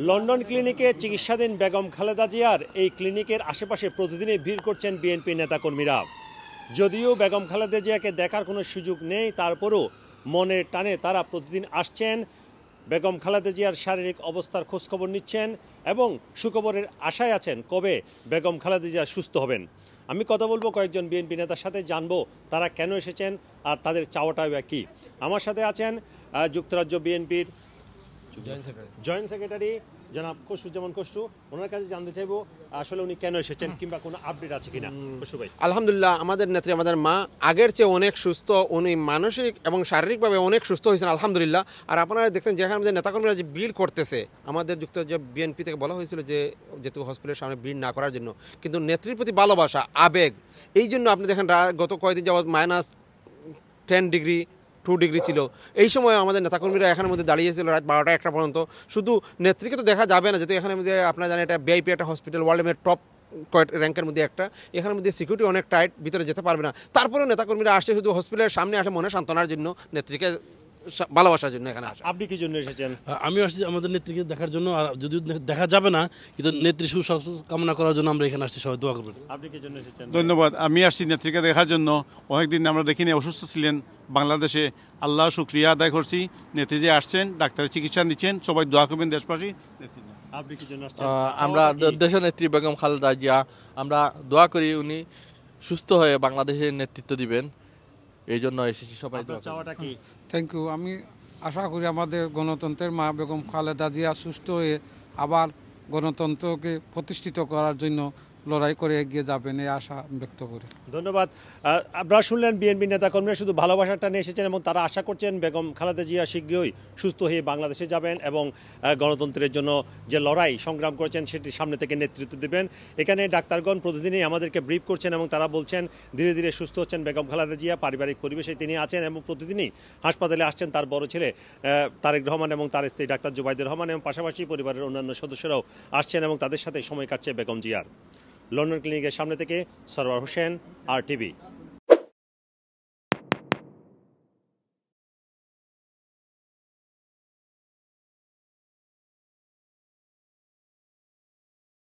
London ক্লিনিকে চিকিৎসাধীন বেগম খালেদা জিয়ার এই ক্লিনিকের আশেপাশে প্রতিদিনই ভিড় করছেন বিএনপি নেতাকর্মীরা। যদিও বেগম খালেদা জিয়াকে দেখার কোনো সুযোগ নেই, তারপরও মনের টানে তারা প্রতিদিন আসছেন, বেগম খালেদা জিয়ার শারীরিক অবস্থার খোঁজখবর নিচ্ছেন এবং সুখবরের আশায় আছেন কবে বেগম খালেদা জিয়া সুস্থ হবেন। আমি কথা বলবো কয়েকজন বিএনপি নেতার সাথে, জানবো তারা কেন এসেছেন আর তাদের চাওয়াটাই বা কী। আমার সাথে আছেন যুক্তরাজ্য বিএনপির জয়েন্ট সেক্রেটারি জনাব খসরুজ্জামান খসরু। ওনার কাছে জানতে চাইবো আসলে উনি কেন এসেছেন কিংবা কোনো আপডেট আছে কিনা। খসরু ভাই। আলহামদুলিল্লাহ, আমাদের নেত্রী আমাদের মা আগের চেয়ে অনেক সুস্থ, উনি মানসিক এবং শারীরিকভাবে অনেক সুস্থ হয়েছেন আলহামদুলিল্লাহ। আর আপনারা দেখতেন যেখানে আমাদের নেতাকর্মীরা যে ভিড় করতেছে, আমাদের যুক্তরাজ্য বিএনপি থেকে বলা হয়েছিল যে যেহেতু হসপিটালের সামনে ভিড় না করার জন্য, কিন্তু নেত্রীর প্রতি ভালোবাসা আবেগ, এই জন্য আপনি দেখেন গত কয়েকদিন যাবৎ -10 ডিগ্রি 2 ডিগ্রি ছিল। এই সময় আমাদের নেতাকর্মীরা এখানের মধ্যে দাঁড়িয়েছিল রাত 12টা 1টা পর্যন্ত। শুধু নেত্রীকে তো দেখা যাবে না, যেহেতু এখানে মধ্যে আপনারা জানেন এটা ভিআইপি একটা হসপিটাল, ওয়ার্ল্ডের টপ র্যাঙ্কের মধ্যে একটা, এখানের মধ্যে সিকিউরিটি অনেক টাইট, ভিতরে যেতে পারবে না। তারপরেও নেতাকর্মীরা আসছে শুধু হসপিটালের সামনে আসে মনে সান্ত্বনার জন্য, নেত্রীকে ভালোবাসার জন্য এখানে আসে। আপনি কি জন্য এসেছেন? আমি আসছি আমাদের নেত্রীকে দেখার জন্য, আর যদিও দেখা যাবে না কিন্তু নেত্রী সুস্বাস্থ্য কামনা করার জন্য আমরা এখানে আসছি, সবাই দোয়া করবেন। আপনি কি জন্য এসেছেন? ধন্যবাদ। আমি আসছি নেত্রীকে দেখার জন্য। অনেকদিন আমরা দেখিনি, অসুস্থ ছিলেন বাংলাদেশে। আল্লাহ শুক্রিয়া আদায় করছি, নেত্রী যে আসছেন, ডাক্তারের চিকিৎসা নিচ্ছেন, সবাই দোয়া করবেন দেশবাসী। আপনি কি জন্য আসছেন? আমরা দেশের নেত্রী বেগম খালেদা জিয়া, আমরা দোয়া করি উনি সুস্থ হয়ে বাংলাদেশের নেতৃত্ব দিবেন, এই জন্য এসেছি। সবাই দোয়া করবেন। চাওয়াটা কি? Thank you. আমি আশা করি আমাদের গণতন্ত্রের মা বেগম খালেদা জিয়া সুস্থ হয়ে আবার গণতন্ত্রকে প্রতিষ্ঠিত করার জন্য লড়াই করে এগিয়ে যাবেন, এই আশা ব্যক্ত করি। ধন্যবাদ। আপনারা শুনলেন বিএনপি নেতাকর্মীরা শুধু ভালোবাসাটা নিয়ে এসেছেন এবং তারা আশা করছেন বেগম খালেদা জিয়া শীঘ্রই সুস্থ হয়ে বাংলাদেশে যাবেন এবং গণতন্ত্রের জন্য যে লড়াই সংগ্রাম করেছেন সেটি সামনে থেকে নেতৃত্ব দেবেন। এখানে ডাক্তারগণ প্রতিদিনই আমাদেরকে ব্রিফ করছেন এবং তারা বলছেন ধীরে ধীরে সুস্থ হচ্ছেন বেগম খালেদা জিয়া, পারিবারিক পরিবেশে তিনি আছেন এবং প্রতিদিনই হাসপাতালে আসছেন তার বড় ছেলে তারেক রহমান এবং তার স্ত্রী ডাক্তার জুবাইদুর রহমান এবং পাশাপাশি পরিবারের অন্যান্য সদস্যরাও আসছেন এবং তাদের সাথে সময় কাটছে বেগম জিয়ার। লন্ডন ক্লিনিকের সামনে থেকে সরওয়ার হোসেন, RTV।